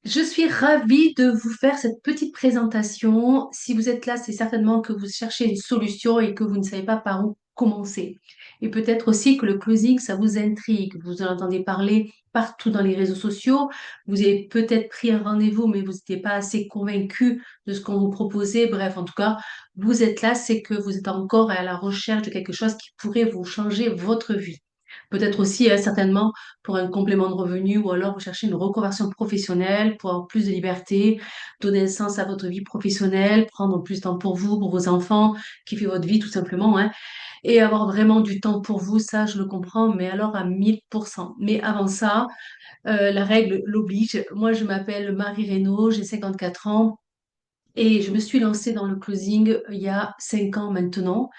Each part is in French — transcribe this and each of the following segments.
Je suis ravie de vous faire cette petite présentation. Si vous êtes là, c'est certainement que vous cherchez une solution et que vous ne savez pas par où commencer. Et peut-être aussi que le closing, ça vous intrigue. Vous en entendez parler partout dans les réseaux sociaux. Vous avez peut-être pris un rendez-vous, mais vous n'étiez pas assez convaincu de ce qu'on vous proposait. Bref, en tout cas, vous êtes là, c'est que vous êtes encore à la recherche de quelque chose qui pourrait vous changer votre vie. Peut-être aussi, certainement, pour un complément de revenu ou alors vous cherchez une reconversion professionnelle pour avoir plus de liberté, donner un sens à votre vie professionnelle, prendre plus de temps pour vous, pour vos enfants, kiffer votre vie tout simplement, hein, et avoir vraiment du temps pour vous, ça je le comprends, mais alors à 1000%. Mais avant ça, la règle l'oblige. Moi, je m'appelle Marie Reynaud, j'ai 54 ans. Et je me suis lancée dans le closing il y a 5 ans maintenant.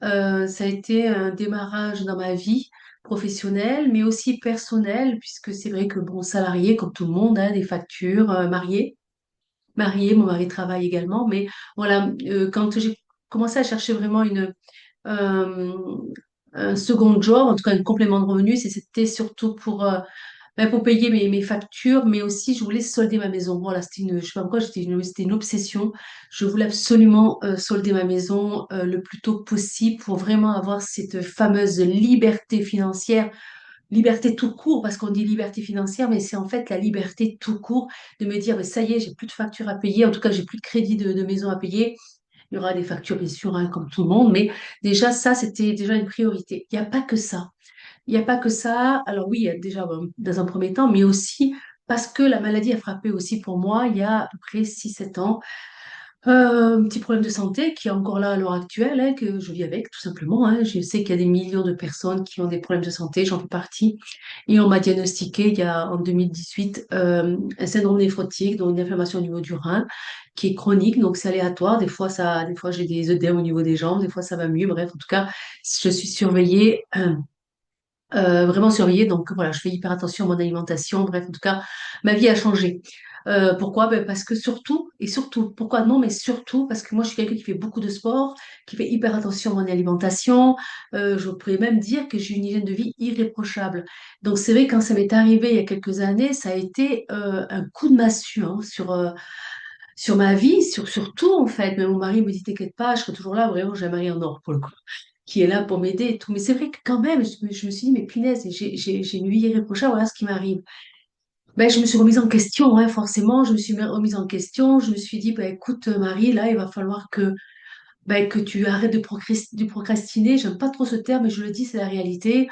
Ça a été un démarrage dans ma vie professionnelle, mais aussi personnelle, puisque c'est vrai que, bon, salarié, comme tout le monde, hein, des factures, marié, mon mari travaille également, mais voilà, quand j'ai commencé à chercher vraiment euh, un second job, en tout cas un complément de revenu, c'était surtout pour payer mes factures, mais aussi je voulais solder ma maison. Voilà, je sais pas pourquoi, c'était une obsession. Je voulais absolument solder ma maison le plus tôt possible pour vraiment avoir cette fameuse liberté financière, liberté tout court, parce qu'on dit liberté financière, mais c'est en fait la liberté tout court de me dire, mais ça y est, j'ai plus de factures à payer, en tout cas, j'ai plus de crédit de maison à payer. Il y aura des factures, bien sûr, hein, comme tout le monde, mais déjà, ça, c'était déjà une priorité. Il n'y a pas que ça. Il n'y a pas que ça. Alors oui, il y a déjà dans un premier temps, mais aussi parce que la maladie a frappé aussi pour moi il y a à peu près 6 7 ans. Un petit problème de santé qui est encore là à l'heure actuelle, hein, que je vis avec tout simplement, hein. Je sais qu'il y a des millions de personnes qui ont des problèmes de santé, j'en fais partie. Et on m'a diagnostiqué en 2018 un syndrome néphrotique, donc une inflammation au niveau du rein, qui est chronique, donc c'est aléatoire. Des fois j'ai des œdèmes au niveau des jambes, des fois ça va mieux. Bref, en tout cas, je suis surveillée. Vraiment surveillée. Donc voilà, je fais hyper attention à mon alimentation. Bref, en tout cas, ma vie a changé. Pourquoi? Ben, parce que surtout, et surtout, pourquoi non, mais surtout parce que moi, je suis quelqu'un qui fait beaucoup de sport, qui fait hyper attention à mon alimentation. Je pourrais même dire que j'ai une hygiène de vie irréprochable. Donc c'est vrai, quand ça m'est arrivé il y a quelques années, ça a été un coup de massue, hein, sur ma vie, sur tout en fait. Mais mon mari me dit, t'inquiète pas, je serai toujours là. Vraiment, j'ai un mari en or pour le coup qui est là pour m'aider et tout. Mais c'est vrai que quand même, je me suis dit, mais punaise, j'ai une vie irréprochable, voilà ce qui m'arrive. Ben, je me suis remise en question, hein, forcément, je me suis remise en question, je me suis dit, ben, écoute, Marie, là, il va falloir que tu arrêtes de procrastiner, j'aime pas trop ce terme, mais je le dis, c'est la réalité.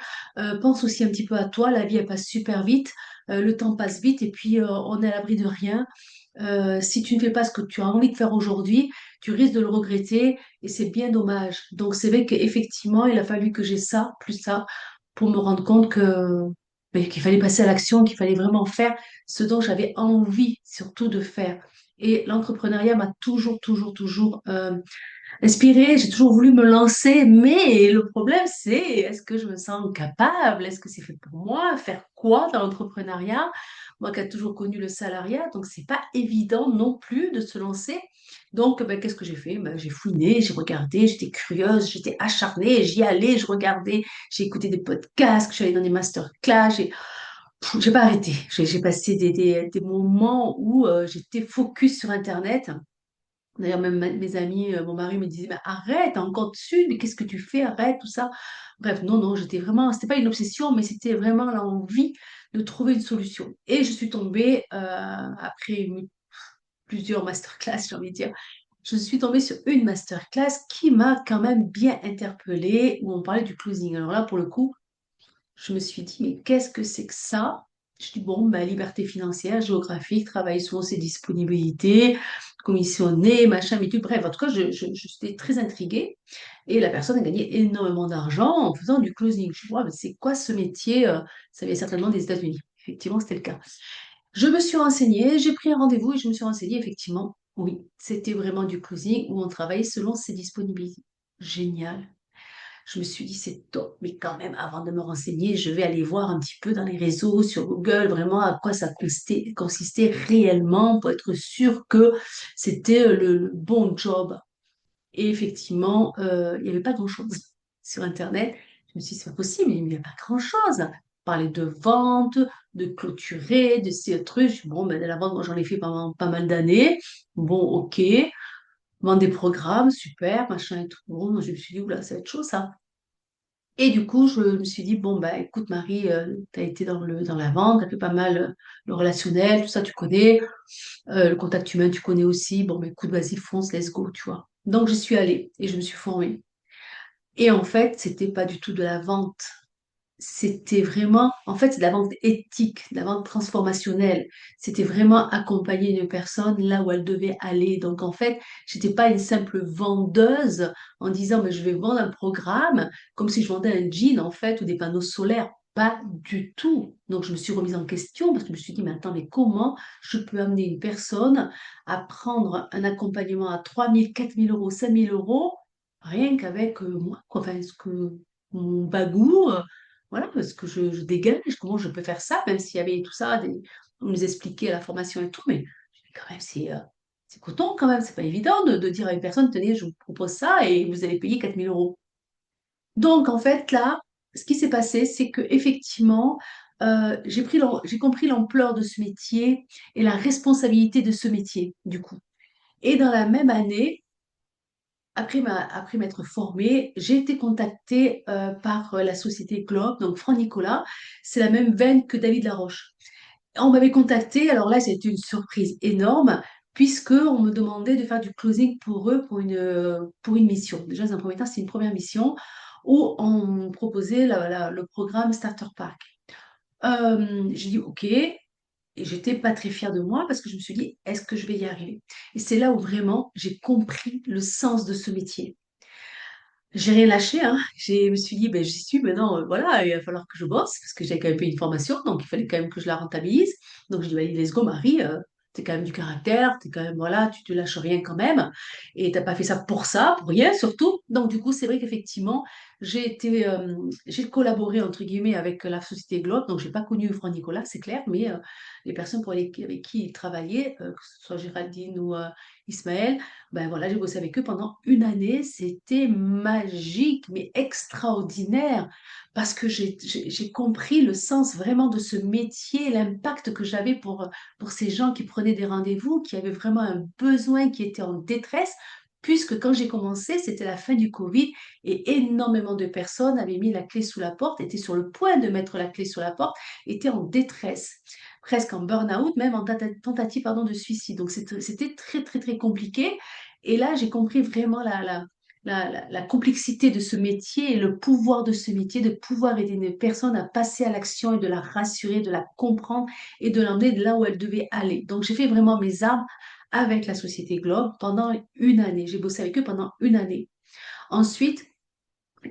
Pense aussi un petit peu à toi, la vie, elle passe super vite, le temps passe vite, et puis on est à l'abri de rien. Si tu ne fais pas ce que tu as envie de faire aujourd'hui, tu risques de le regretter et c'est bien dommage. Donc c'est vrai qu'effectivement, il a fallu que j'ai ça, plus ça, pour me rendre compte qu'il fallait passer à l'action, qu'il fallait vraiment faire ce dont j'avais envie surtout de faire. Et l'entrepreneuriat m'a toujours inspirée, j'ai toujours voulu me lancer, mais le problème c'est, est-ce que je me sens capable? Est-ce que c'est fait pour moi? Faire quoi dans l'entrepreneuriat? Moi qui ai toujours connu le salariat, donc c'est pas évident non plus de se lancer. Donc, ben, qu'est-ce que j'ai fait? Ben, j'ai fouiné, j'ai regardé, j'étais curieuse, j'étais acharnée, j'y allais, je regardais, j'ai écouté des podcasts, je suis allée dans des masterclass, j'ai pas arrêté. J'ai passé des moments où j'étais focus sur Internet. D'ailleurs, même mes amis, mon mari me disait, mais arrête, t'es encore dessus, mais qu'est-ce que tu fais? Arrête, tout ça. Bref, non, non, c'était pas une obsession, mais c'était vraiment l'envie de trouver une solution. Et je suis tombée, après plusieurs masterclass, j'ai envie de dire, je suis tombée sur une masterclass qui m'a quand même bien interpellée, où on parlait du closing. Alors là, pour le coup, je me suis dit, mais qu'est-ce que c'est que ça? Je dis, bon, ma liberté financière, géographique, travailler selon ses disponibilités, commissionner, machin, mais tout. Bref, en tout cas, je suis très intriguée. Et la personne a gagné énormément d'argent en faisant du closing. Je vois, mais c'est quoi ce métier? Ça vient certainement des États-Unis. Effectivement, c'était le cas. Je me suis renseignée, j'ai pris un rendez-vous et je me suis renseignée. Effectivement, oui, c'était vraiment du closing où on travaillait selon ses disponibilités. Génial. Je me suis dit, c'est top, mais quand même, avant de me renseigner, je vais aller voir un petit peu dans les réseaux, sur Google, vraiment à quoi ça consistait réellement pour être sûr que c'était le bon job. Et effectivement, il n'y avait pas grand-chose sur Internet. Je me suis dit, c'est pas possible, il n'y a pas grand-chose. parler de vente, de clôturer, de ces trucs. Bon, ben, de la vente, moi, j'en ai fait pendant pas mal d'années. Bon, ok. Vendre des programmes, super, machin et tout. Bon, moi, je me suis dit, oula, ça va être chaud, ça. Et du coup, je me suis dit, bon, bah, écoute, Marie, tu as été dans la vente, tu as fait pas mal le relationnel, tout ça, tu connais. Le contact humain, tu connais aussi. Bon, bah, écoute, vas-y, fonce, let's go, tu vois. Donc, j'y suis allée et je me suis formée. Et en fait, c'était pas du tout de la vente. C'était vraiment, en fait, c'est de la vente éthique, de la vente transformationnelle. C'était vraiment accompagner une personne là où elle devait aller. Donc, en fait, j'étais pas une simple vendeuse en disant, mais je vais vendre un programme comme si je vendais un jean, en fait, ou des panneaux solaires. Pas du tout. Donc, je me suis remise en question parce que je me suis dit, mais attends, mais comment je peux amener une personne à prendre un accompagnement à 3 000, 4 000 euros, 5 000 euros, rien qu'avec moi, quoi. Enfin, ce que mon bagou, voilà, parce que je dégage, comment je peux faire ça, même s'il y avait tout ça, on nous expliquait la formation et tout, mais quand même, c'est coton quand même, c'est pas évident de dire à une personne, tenez, je vous propose ça et vous allez payer 4 000 euros. Donc, en fait, là, ce qui s'est passé, c'est que effectivement, j'ai compris l'ampleur de ce métier et la responsabilité de ce métier, du coup. Et dans la même année, après m'être formée, j'ai été contactée par la société Globe, donc Franck Nicolas. C'est la même veine que David Laroche. On m'avait contactée, alors là, c'était une surprise énorme, puisque on me demandait de faire du closing pour eux pour une mission. Déjà, dans un premier temps, c'est une première mission où on me proposait le programme Starter Pack. J'ai dit OK, et j'étais pas très fière de moi parce que je me suis dit, est-ce que je vais y arriver? Et c'est là où vraiment j'ai compris le sens de ce métier. J'ai rien lâché, hein. Je me suis dit, ben, j'y suis maintenant, voilà, il va falloir que je bosse, parce que j'avais quand même payé une formation, donc il fallait quand même que je la rentabilise. Donc je dis, allez, let's go, Marie, t'es quand même du caractère, t'es quand même, voilà, tu te lâches rien quand même, et t'as pas fait ça, pour rien surtout. Donc du coup, c'est vrai qu'effectivement, j'ai collaboré, entre guillemets, avec la société Globe, donc j'ai pas connu Franck Nicolas, c'est clair, mais les personnes avec qui il travaillait, que ce soit Géraldine ou Ismaël, ben voilà, j'ai bossé avec eux pendant une année. C'était magique, mais extraordinaire, parce que j'ai compris le sens vraiment de ce métier, l'impact que j'avais pour ces gens qui prenaient des rendez-vous, qui avaient vraiment un besoin, qui étaient en détresse. Puisque quand j'ai commencé, c'était la fin du Covid et énormément de personnes avaient mis la clé sous la porte, étaient sur le point de mettre la clé sous la porte, étaient en détresse, presque en burn-out, même en tentative pardon, de suicide. Donc c'était très, très, très compliqué. Et là, j'ai compris vraiment la complexité de ce métier et le pouvoir de ce métier, de pouvoir aider une personne à passer à l'action et de la rassurer, de la comprendre et de l'emmener de là où elle devait aller. Donc, j'ai fait vraiment mes armes avec la société Globe pendant une année. J'ai bossé avec eux pendant une année. Ensuite,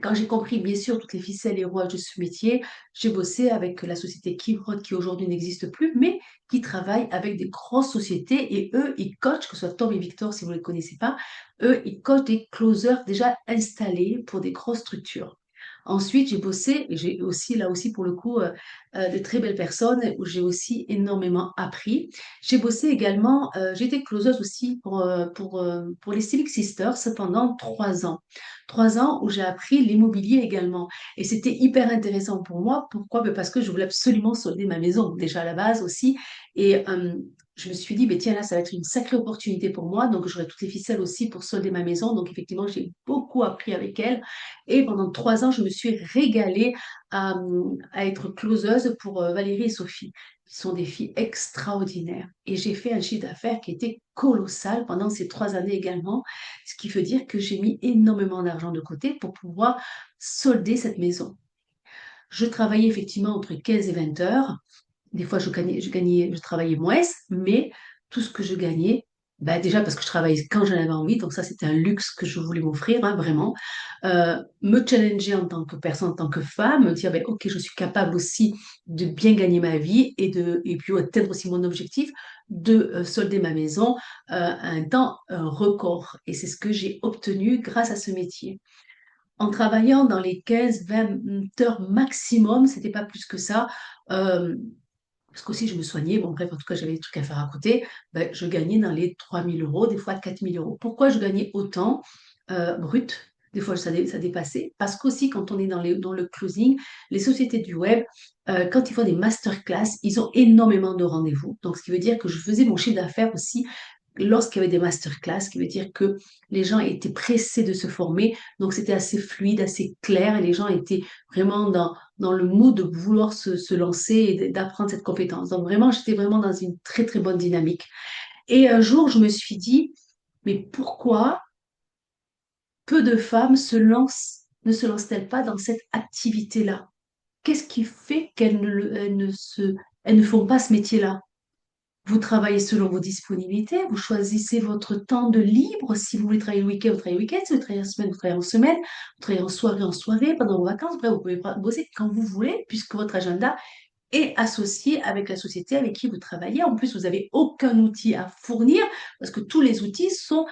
quand j'ai compris, bien sûr, toutes les ficelles et rouages de ce métier, j'ai bossé avec la société Kimrod qui aujourd'hui n'existe plus, mais qui travaille avec des grosses sociétés et eux, ils coachent, que ce soit Tom et Victor si vous ne les connaissez pas, eux, ils coachent des closers déjà installés pour des grosses structures. Ensuite, j'ai bossé, et j'ai aussi, là aussi, pour le coup, de très belles personnes où j'ai aussi énormément appris. J'ai bossé également, j'ai été closeuse aussi pour les Civic Sisters pendant 3 ans. 3 ans où j'ai appris l'immobilier également. Et c'était hyper intéressant pour moi. Pourquoi? Ben, parce que je voulais absolument solder ma maison, déjà à la base aussi. Et je me suis dit, ben, tiens, là, ça va être une sacrée opportunité pour moi. Donc, j'aurai toutes les ficelles aussi pour solder ma maison. Donc, effectivement, j'ai beaucoup appris avec elle. Et pendant 3 ans, je me suis régalée à être closeuse pour Valérie et Sophie, qui sont des filles extraordinaires. Et j'ai fait un chiffre d'affaires qui était colossal pendant ces 3 années également, ce qui veut dire que j'ai mis énormément d'argent de côté pour pouvoir solder cette maison. Je travaillais effectivement entre 15 et 20 heures. Des fois, je travaillais moins, mais tout ce que je gagnais, bah déjà parce que je travaillais quand j'en avais envie, donc ça c'était un luxe que je voulais m'offrir, hein, vraiment. Me challenger en tant que personne, en tant que femme, me dire, ben, ok, je suis capable aussi de bien gagner ma vie et puis atteindre aussi mon objectif de solder ma maison à un temps record. Et c'est ce que j'ai obtenu grâce à ce métier. En travaillant dans les 15-20 heures maximum, c'était pas plus que ça. euh, Parce qu'aussi je me soignais, bon bref, en tout cas j'avais des trucs à faire à côté, je gagnais dans les 3 000 euros, des fois 4 000 euros. Pourquoi je gagnais autant brut? Des fois, ça dépassait. Parce qu'aussi, quand on est dans le closing, les sociétés du web, quand ils font des masterclass, ils ont énormément de rendez-vous. Donc, ce qui veut dire que je faisais mon chiffre d'affaires aussi lorsqu'il y avait des masterclass, ce qui veut dire que les gens étaient pressés de se former. Donc, c'était assez fluide, assez clair et les gens étaient vraiment dans le mood de vouloir se lancer et d'apprendre cette compétence. Donc, vraiment, j'étais vraiment dans une très, très bonne dynamique. Et un jour, je me suis dit, mais pourquoi peu de femmes ne se lancent-elles pas dans cette activité-là? Qu'est-ce qui fait elles ne font pas ce métier-là? Vous travaillez selon vos disponibilités, vous choisissez votre temps de libre. Si vous voulez travailler le week-end, vous travaillez le week-end. Si vous travaillez en semaine, vous travaillez en semaine. Vous travaillez en soirée, pendant vos vacances. Bref, vous pouvez bosser quand vous voulez, puisque votre agenda est associé avec la société avec qui vous travaillez. En plus, vous n'avez aucun outil à fournir, parce que tous les outils sont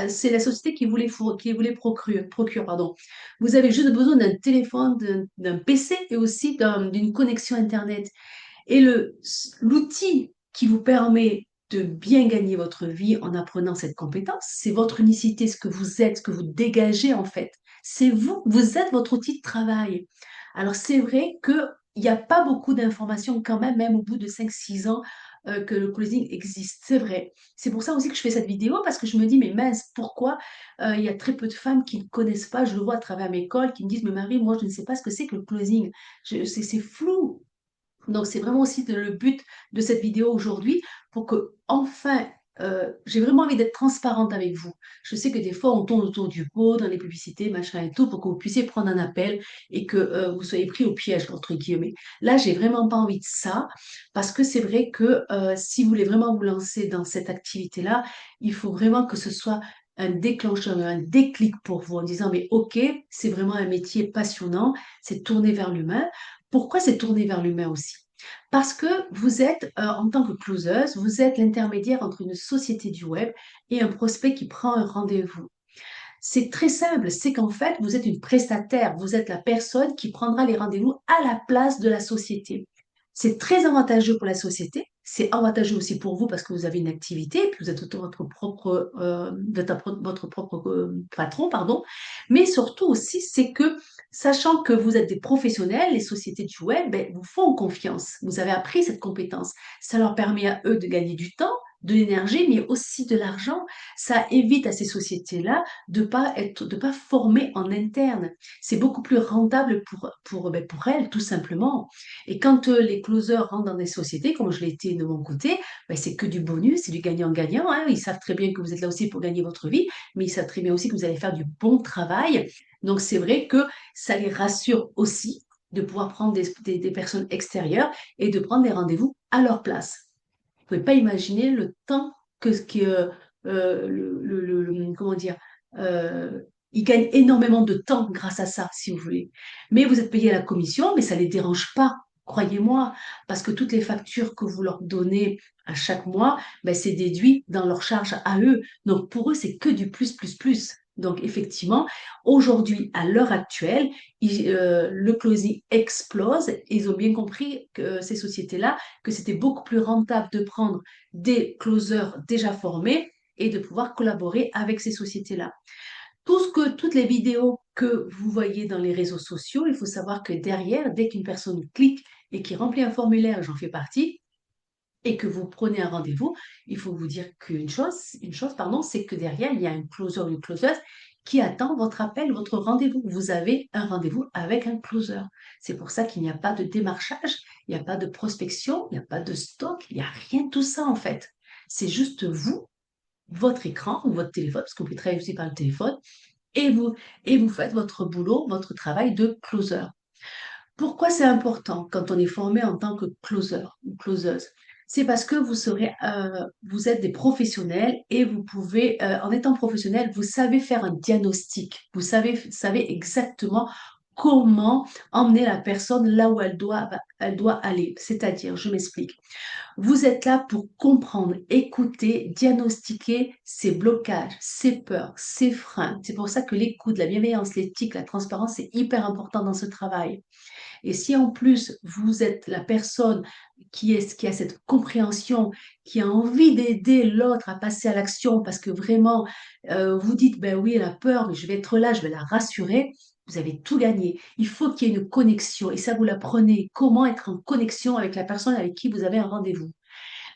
c'est la société qui vous les procure, pardon. Vous avez juste besoin d'un téléphone, d'un PC et aussi d'une connexion Internet. Et l'outil qui vous permet de bien gagner votre vie en apprenant cette compétence, c'est votre unicité, ce que vous êtes, ce que vous dégagez en fait. C'est vous, vous êtes votre outil de travail. Alors c'est vrai qu'il n'y a pas beaucoup d'informations quand même, même au bout de 5 6 ans que le closing existe, c'est vrai. C'est pour ça aussi que je fais cette vidéo, parce que je me dis, mais mince, pourquoi il y a très peu de femmes qui ne connaissent pas, je le vois à travers mes calls, qui me disent, mais Marie, moi je ne sais pas ce que c'est que le closing. C'est flou, donc, c'est vraiment aussi le but de cette vidéo aujourd'hui pour que, enfin, j'ai vraiment envie d'être transparente avec vous. Je sais que des fois, on tourne autour du pot dans les publicités, machin et tout, pour que vous puissiez prendre un appel et que vous soyez pris au piège, entre guillemets. Là, j'ai vraiment pas envie de ça parce que c'est vrai que si vous voulez vraiment vous lancer dans cette activité-là, il faut vraiment que ce soit un déclencheur, un déclic pour vous en disant, mais ok, c'est vraiment un métier passionnant, c'est tourné vers l'humain. Pourquoi c'est tourné vers l'humain aussi? Parce que vous êtes, en tant que closeuse, vous êtes l'intermédiaire entre une société du web et un prospect qui prend un rendez-vous. C'est très simple, c'est qu'en fait, vous êtes une prestataire, vous êtes la personne qui prendra les rendez-vous à la place de la société. C'est très avantageux pour la société, c'est avantageux aussi pour vous parce que vous avez une activité, puis vous êtes votre propre patron, pardon. Mais surtout aussi, c'est que, sachant que vous êtes des professionnels, les sociétés du web ben, vous font confiance. Vous avez appris cette compétence. Ça leur permet à eux de gagner du temps, de l'énergie, mais aussi de l'argent. Ça évite à ces sociétés-là de pas former en interne. C'est beaucoup plus rentable pour elles, tout simplement. Et quand les closers rentrent dans des sociétés, comme je l'ai été de mon côté, ben, c'est que du bonus, c'est du gagnant-gagnant, hein. Ils savent très bien que vous êtes là aussi pour gagner votre vie, mais ils savent très bien aussi que vous allez faire du bon travail. Donc, c'est vrai que ça les rassure aussi de pouvoir prendre des personnes extérieures et de prendre des rendez-vous à leur place. Vous pouvez pas imaginer le temps que comment dire, euh, ils gagnent énormément de temps grâce à ça, si vous voulez. Mais vous êtes payé à la commission, mais ça les dérange pas, croyez-moi, parce que toutes les factures que vous leur donnez à chaque mois, ben, c'est déduit dans leur charge à eux. Donc pour eux, c'est que du plus, plus, plus. Donc effectivement, aujourd'hui, à l'heure actuelle, le closing explose. Ils ont bien compris que ces sociétés-là que c'était beaucoup plus rentable de prendre des closers déjà formés et de pouvoir collaborer avec ces sociétés-là. Toutes les vidéos que vous voyez dans les réseaux sociaux, il faut savoir que derrière, dès qu'une personne clique et qui remplit un formulaire, j'en fais partie, et que vous prenez un rendez-vous, il faut vous dire pardon, c'est que derrière, il y a un closer ou une closeuse qui attend votre appel, votre rendez-vous. Vous avez un rendez-vous avec un closer. C'est pour ça qu'il n'y a pas de démarchage, il n'y a pas de prospection, il n'y a pas de stock, il n'y a rien de tout ça en fait. C'est juste vous, votre écran ou votre téléphone, parce que vous pouvez travailler aussi par le téléphone, et vous faites votre boulot, votre travail de closer. Pourquoi c'est important quand on est formé en tant que closer ou closeuse? C'est parce que vous êtes des professionnels et vous pouvez, en étant professionnel, vous savez faire un diagnostic. Savez exactement comment emmener la personne là où elle doit aller. C'est-à-dire, je m'explique. Vous êtes là pour comprendre, écouter, diagnostiquer ses blocages, ses peurs, ses freins. C'est pour ça que l'écoute, la bienveillance, l'éthique, la transparence, c'est hyper important dans ce travail. Et si en plus vous êtes la personne qui a cette compréhension, qui a envie d'aider l'autre à passer à l'action parce que vraiment vous dites, ben oui, elle a peur, mais je vais être là, je vais la rassurer, vous avez tout gagné. Il faut qu'il y ait une connexion et ça vous l'apprenez. Comment être en connexion avec la personne avec qui vous avez un rendez-vous.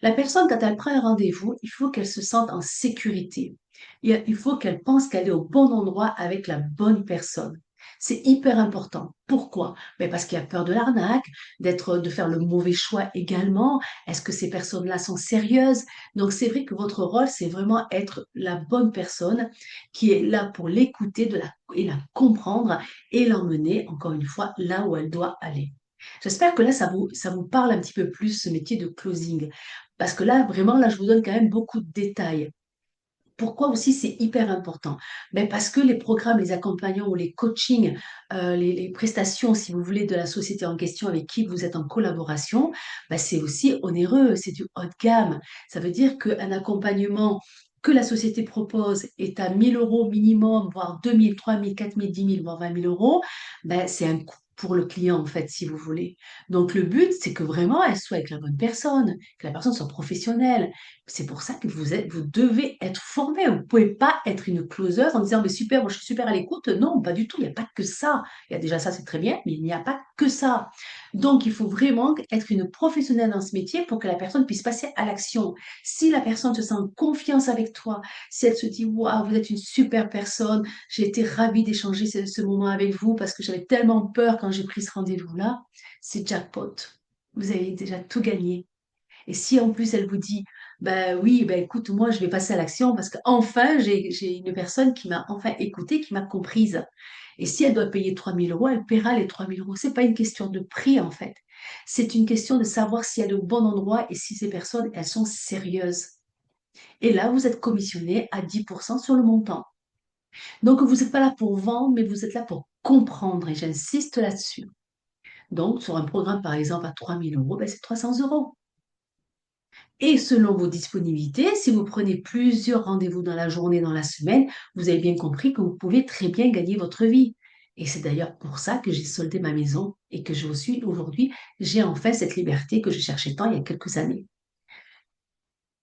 La personne, quand elle prend un rendez-vous, il faut qu'elle se sente en sécurité. Il faut qu'elle pense qu'elle est au bon endroit avec la bonne personne. C'est hyper important. Pourquoi? Ben parce qu'il y a peur de l'arnaque, de faire le mauvais choix également. Est-ce que ces personnes-là sont sérieuses? Donc c'est vrai que votre rôle, c'est vraiment être la bonne personne qui est là pour l'écouter et la comprendre et l'emmener, encore une fois, là où elle doit aller. J'espère que là, ça vous parle un petit peu plus, ce métier de closing. Parce que là, vraiment, là, je vous donne quand même beaucoup de détails. Pourquoi aussi c'est hyper important? Ben parce que les programmes, les accompagnants ou les coachings, les prestations, si vous voulez, de la société en question avec qui vous êtes en collaboration, ben c'est aussi onéreux, c'est du haut de gamme. Ça veut dire qu'un accompagnement que la société propose est à 1 000 € minimum, voire 2 000, 3 000, 4 000, 10 000, voire 20 000 €, ben c'est un coût pour le client, en fait, si vous voulez. Donc, le but, c'est que vraiment, elle soit avec la bonne personne, que la personne soit professionnelle. C'est pour ça que vous devez être formé. Vous ne pouvez pas être une closeuse en disant, mais super, moi je suis super à l'écoute. Non, pas du tout. Il n'y a pas que ça. Il y a déjà ça, c'est très bien, mais il n'y a pas que ça. Donc, il faut vraiment être une professionnelle dans ce métier pour que la personne puisse passer à l'action. Si la personne se sent en confiance avec toi, si elle se dit, waouh, vous êtes une super personne, j'ai été ravie d'échanger ce moment avec vous parce que j'avais tellement peur quand j'ai pris ce rendez-vous-là, c'est jackpot. Vous avez déjà tout gagné. Et si en plus elle vous dit, bah oui, bah écoute, moi je vais passer à l'action parce qu'enfin j'ai une personne qui m'a enfin écoutée, qui m'a comprise. Et si elle doit payer 3 000 €, elle paiera les 3 000 €. C'est pas une question de prix en fait. C'est une question de savoir si elle est au bon endroit et si ces personnes, elles sont sérieuses. Et là, vous êtes commissionné à 10% sur le montant. Donc, vous n'êtes pas là pour vendre, mais vous êtes là pour comprendre. Et j'insiste là-dessus. Donc, sur un programme, par exemple, à 3 000 €, ben, c'est 300 €. Et selon vos disponibilités, si vous prenez plusieurs rendez-vous dans la journée, dans la semaine, vous avez bien compris que vous pouvez très bien gagner votre vie. Et c'est d'ailleurs pour ça que j'ai soldé ma maison et que je suis aujourd'hui, j'ai enfin cette liberté que je cherchais tant il y a quelques années.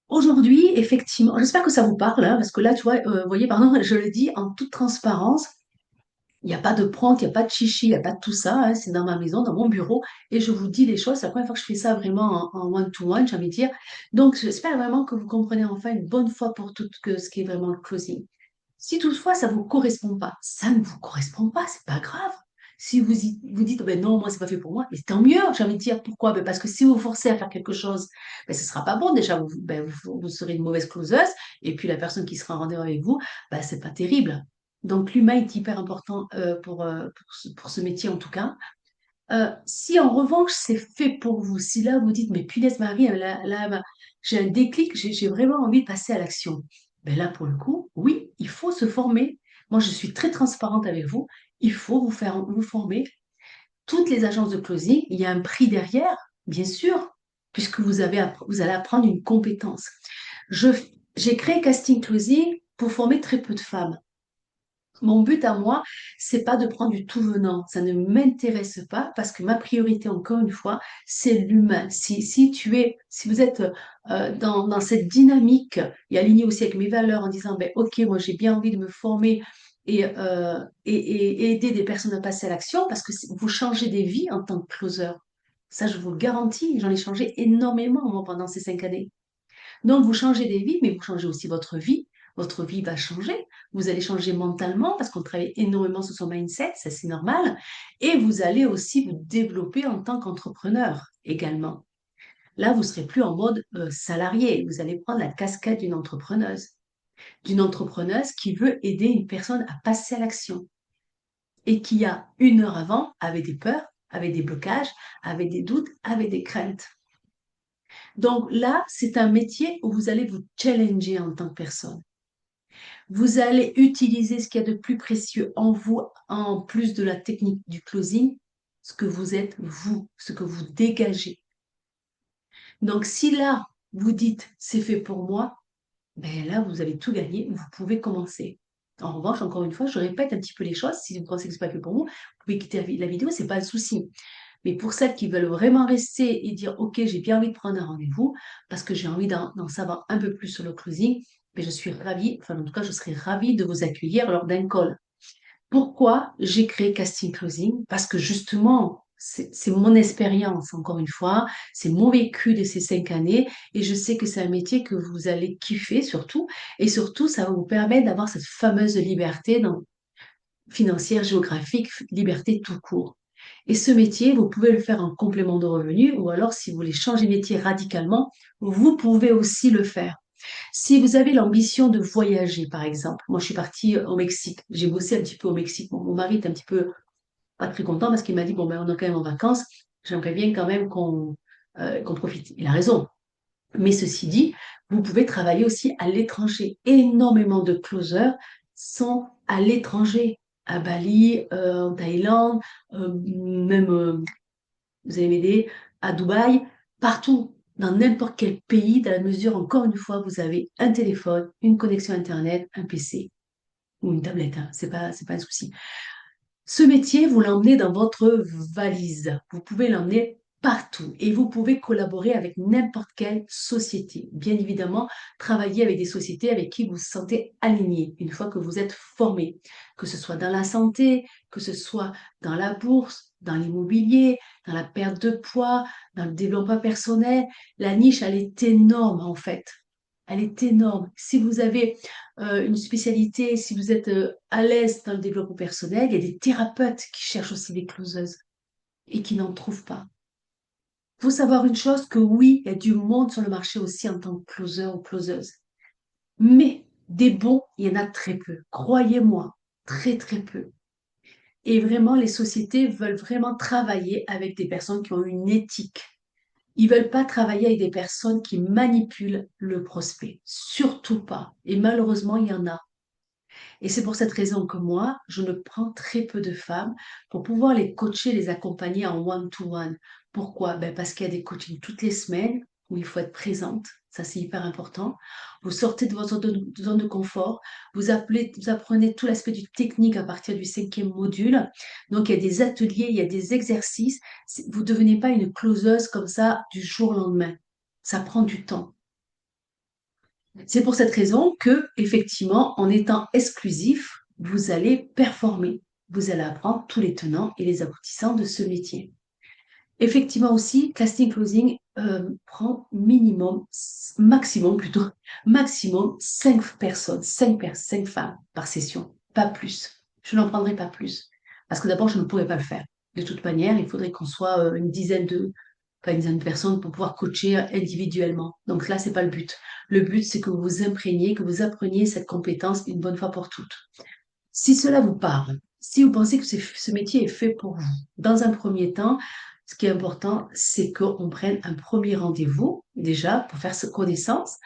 Aujourd'hui, effectivement, j'espère que ça vous parle, hein, parce que là, tu vois, vous voyez, pardon, je le dis en toute transparence, il n'y a pas de prompte, il n'y a pas de chichi, il n'y a pas de tout ça, hein, c'est dans ma maison, dans mon bureau, et je vous dis les choses. C'est la première fois que je fais ça vraiment en one-to-one, j'ai envie de dire. Donc, j'espère vraiment que vous comprenez enfin une bonne fois pour toutes que ce qui est vraiment le closing. Si toutefois ça ne vous correspond pas, ça ne vous correspond pas, c'est pas grave. Si vous dites, ben non, moi, c'est pas fait pour moi, mais tant mieux, j'ai envie de dire. Pourquoi? Ben parce que si vous vous forcez à faire quelque chose, ben, ce sera pas bon. Déjà, vous serez une mauvaise closeuse, et puis la personne qui sera en rendez-vous avec vous, ben, c'est pas terrible. Donc, l'humain est hyper important pour ce métier, en tout cas. Si en revanche, c'est fait pour vous, si là, vous dites, mais punaise Marie, là, j'ai un déclic, j'ai vraiment envie de passer à l'action. Ben là, pour le coup, oui, il faut se former. Moi, je suis très transparente avec vous. Il faut vous former. Toutes les agences de closing, il y a un prix derrière, bien sûr, puisque vous allez apprendre une compétence. Je, j'ai créé Casting Closing pour former très peu de femmes. Mon but à moi, c'est pas de prendre du tout venant. Ça ne m'intéresse pas parce que ma priorité, encore une fois, c'est l'humain. Si vous êtes dans cette dynamique et aligné aussi avec mes valeurs en disant, ben, OK, moi j'ai bien envie de me former et aider des personnes à passer à l'action parce que vous changez des vies en tant que closer. Ça, je vous le garantis. J'en ai changé énormément, moi, pendant ces 5 années. Donc, vous changez des vies, mais vous changez aussi votre vie. Votre vie va changer. Vous allez changer mentalement parce qu'on travaille énormément sur son mindset, ça c'est normal. Et vous allez aussi vous développer en tant qu'entrepreneur également. Là, vous serez plus en mode salarié. Vous allez prendre la casquette d'une entrepreneuse qui veut aider une personne à passer à l'action et qui a 1 heure avant avait des peurs, avait des blocages, avait des doutes, avait des craintes. Donc là, c'est un métier où vous allez vous challenger en tant que personne. Vous allez utiliser ce qu'il y a de plus précieux en vous, en plus de la technique du closing, ce que vous êtes, vous, ce que vous dégagez. Donc si là, vous dites, c'est fait pour moi, ben là, vous avez tout gagné, vous pouvez commencer. En revanche, encore une fois, je répète un petit peu les choses. Si vous pensez que ce n'est pas fait pour vous, vous pouvez quitter la vidéo, ce n'est pas un souci. Mais pour celles qui veulent vraiment rester et dire, OK, j'ai bien envie de prendre un rendez-vous parce que j'ai envie d'en savoir un peu plus sur le closing, mais je suis ravie, enfin en tout cas, je serais ravie de vous accueillir lors d'un call. Pourquoi j'ai créé Casting Closing? Parce que justement, c'est mon expérience, encore une fois, c'est mon vécu de ces 5 années et je sais que c'est un métier que vous allez kiffer surtout et surtout, ça va vous permettre d'avoir cette fameuse liberté financière, géographique, liberté tout court. Et ce métier, vous pouvez le faire en complément de revenus ou alors si vous voulez changer de métier radicalement, vous pouvez aussi le faire. Si vous avez l'ambition de voyager, par exemple, moi je suis partie au Mexique, j'ai bossé un petit peu au Mexique. Bon, mon mari est un petit peu pas très content parce qu'il m'a dit, bon, ben, on est quand même en vacances, j'aimerais bien quand même qu'on profite. Il a raison. Mais ceci dit, vous pouvez travailler aussi à l'étranger. Énormément de closers sont à l'étranger, à Bali, en Thaïlande, même, vous allez m'aider, à Dubaï, partout, dans n'importe quel pays, dans la mesure, encore une fois, vous avez un téléphone, une connexion Internet, un PC ou une tablette, hein, c'est pas un souci. Ce métier, vous l'emmenez dans votre valise. Vous pouvez l'emmener partout et vous pouvez collaborer avec n'importe quelle société. Bien évidemment, travailler avec des sociétés avec qui vous vous sentez aligné une fois que vous êtes formé, que ce soit dans la santé, que ce soit dans la bourse, dans l'immobilier, dans la perte de poids, dans le développement personnel. La niche, elle est énorme en fait. Elle est énorme. Si vous avez une spécialité, si vous êtes à l'aise dans le développement personnel, il y a des thérapeutes qui cherchent aussi des closeuses et qui n'en trouvent pas. Il faut savoir une chose, que oui, il y a du monde sur le marché aussi en tant que closer ou closeuse. Mais des bons, il y en a très peu. Croyez-moi, très très peu. Et vraiment, les sociétés veulent vraiment travailler avec des personnes qui ont une éthique. Ils veulent pas travailler avec des personnes qui manipulent le prospect. Surtout pas. Et malheureusement, il y en a. Et c'est pour cette raison que moi, je ne prends très peu de femmes pour pouvoir les coacher, les accompagner en one-to-one. Pourquoi? Ben parce qu'il y a des coachings toutes les semaines où il faut être présente. Ça, c'est hyper important. Vous sortez de votre zone de confort. Vous apprenez tout l'aspect du technique à partir du 5e module. Donc, il y a des ateliers, il y a des exercices. Vous ne devenez pas une closeuse comme ça du jour au lendemain. Ça prend du temps. C'est pour cette raison que, effectivement, en étant exclusif, vous allez performer. Vous allez apprendre tous les tenants et les aboutissants de ce métier. Effectivement aussi, casting closing prend maximum plutôt, maximum 5 personnes, 5 femmes par session, pas plus. Je n'en prendrai pas plus. Parce que d'abord, je ne pourrais pas le faire. De toute manière, il faudrait qu'on soit pas une dizaine de personnes pour pouvoir coacher individuellement. Donc là, c'est pas le but. Le but, c'est que vous vous imprégniez, que vous appreniez cette compétence une bonne fois pour toutes. Si cela vous parle, si vous pensez que ce métier est fait pour vous, dans un premier temps, ce qui est important, c'est qu'on prenne un premier rendez-vous, déjà, pour faire cette connaissance,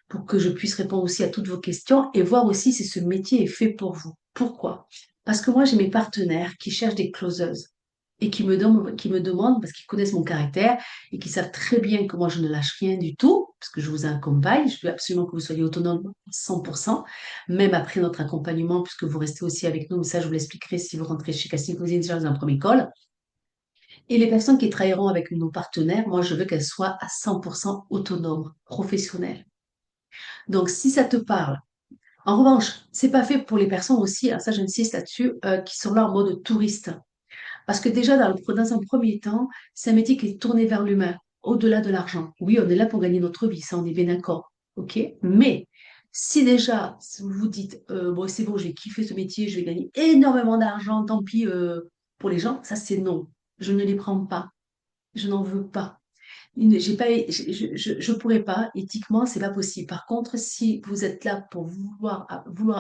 pour que je puisse répondre aussi à toutes vos questions et voir aussi si ce métier est fait pour vous. Pourquoi? Parce que moi, j'ai mes partenaires qui cherchent des closeuses et qui me demandent, parce qu'ils connaissent mon caractère et qui savent très bien que moi, je ne lâche rien du tout, parce que je vous accompagne, je veux absolument que vous soyez autonome à 100%, même après notre accompagnement, puisque vous restez aussi avec nous, mais ça, je vous l'expliquerai si vous rentrez chez Casting Cousine déjà dans un premier call. Et les personnes qui travailleront avec nos partenaires, moi, je veux qu'elles soient à 100% autonomes, professionnelles. Donc, si ça te parle, en revanche, c'est pas fait pour les personnes aussi, hein, ça j'insiste là-dessus, qui sont là en mode touriste. Parce que déjà, dans un premier temps, c'est un métier qui est tourné vers l'humain, au-delà de l'argent. Oui, on est là pour gagner notre vie, ça, on est bien d'accord. OK? Mais si déjà, si vous vous dites, bon, c'est bon, j'ai kiffé ce métier, je vais gagner énormément d'argent, tant pis pour les gens, ça, c'est non. Je ne les prends pas. Je n'en veux pas. J'ai pas, je pourrais pas, éthiquement, c'est pas possible. Par contre, si vous êtes là pour vouloir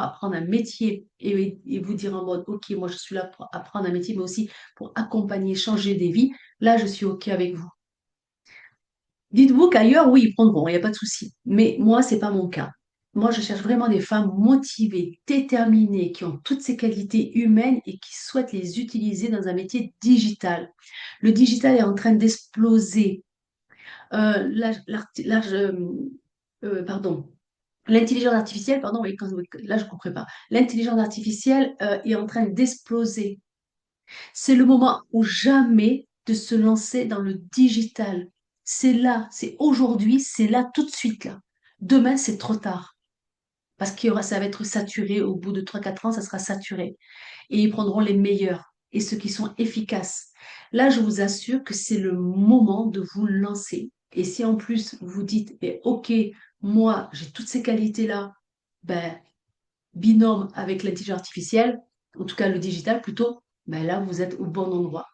apprendre un métier et vous dire en mode, OK, moi je suis là pour apprendre un métier, mais aussi pour accompagner, changer des vies, là je suis OK avec vous. Dites-vous qu'ailleurs, oui, ils prendront, il n'y a pas de souci. Mais moi, c'est pas mon cas. Moi, je cherche vraiment des femmes motivées, déterminées, qui ont toutes ces qualités humaines et qui souhaitent les utiliser dans un métier digital. Le digital est en train d'exploser. Pardon, l'intelligence artificielle, pardon, oui, là je ne comprends pas. L'intelligence artificielle est en train d'exploser. C'est le moment où jamais de se lancer dans le digital. C'est là, c'est aujourd'hui, c'est là tout de suite là. Demain, c'est trop tard. Parce qu'il y aura, ça va être saturé. Au bout de 3 4 ans, ça sera saturé. Et ils prendront les meilleurs et ceux qui sont efficaces. Là, je vous assure que c'est le moment de vous lancer. Et si en plus vous dites, eh, OK, moi, j'ai toutes ces qualités-là, ben, binôme avec l'intelligence artificielle, en tout cas le digital plutôt, ben là, vous êtes au bon endroit.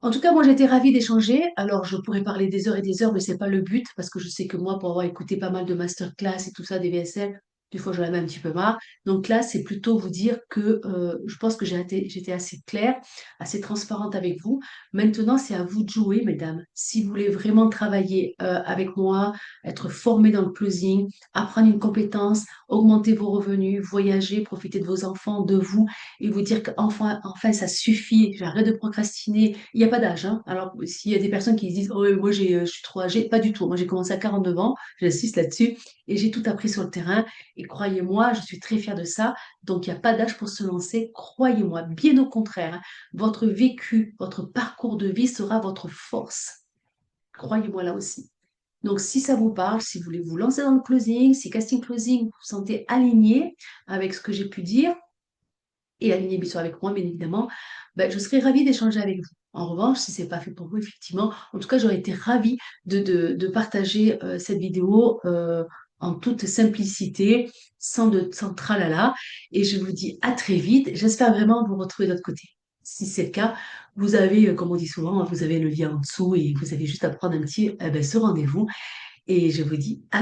En tout cas, moi, j'étais ravie d'échanger. Alors, je pourrais parler des heures et des heures, mais c'est pas le but, parce que je sais que moi, pour avoir écouté pas mal de masterclass et tout ça, des VSL, des fois, j'en avais un petit peu marre. Donc là, c'est plutôt vous dire que je pense que j'étais assez claire, assez transparente avec vous. Maintenant, c'est à vous de jouer, mesdames. Si vous voulez vraiment travailler avec moi, être formé dans le closing, apprendre une compétence, augmenter vos revenus, voyager, profiter de vos enfants, de vous, et vous dire qu'enfin, enfin, ça suffit, j'arrête de procrastiner. Il n'y a pas d'âge, hein. Alors, s'il y a des personnes qui se disent, oh, moi, je suis trop âgée, pas du tout. Moi, j'ai commencé à 49 ans, j'insiste là-dessus, et j'ai tout appris sur le terrain. Et croyez-moi, je suis très fière de ça. Donc, il n'y a pas d'âge pour se lancer. Croyez-moi, bien au contraire, hein. Votre vécu, votre parcours de vie sera votre force. Croyez-moi là aussi. Donc, si ça vous parle, si vous voulez vous lancer dans le closing, si casting closing, vous vous sentez aligné avec ce que j'ai pu dire, et aligner bien sûr avec moi, bien évidemment, ben, je serais ravie d'échanger avec vous. En revanche, si c'est pas fait pour vous, effectivement, en tout cas, j'aurais été ravie de partager cette vidéo en toute simplicité, sans tralala. Et je vous dis à très vite. J'espère vraiment vous retrouver de l'autre côté. Si c'est le cas, vous avez, comme on dit souvent, vous avez le lien en dessous et vous avez juste à prendre un petit ce rendez-vous. Et je vous dis à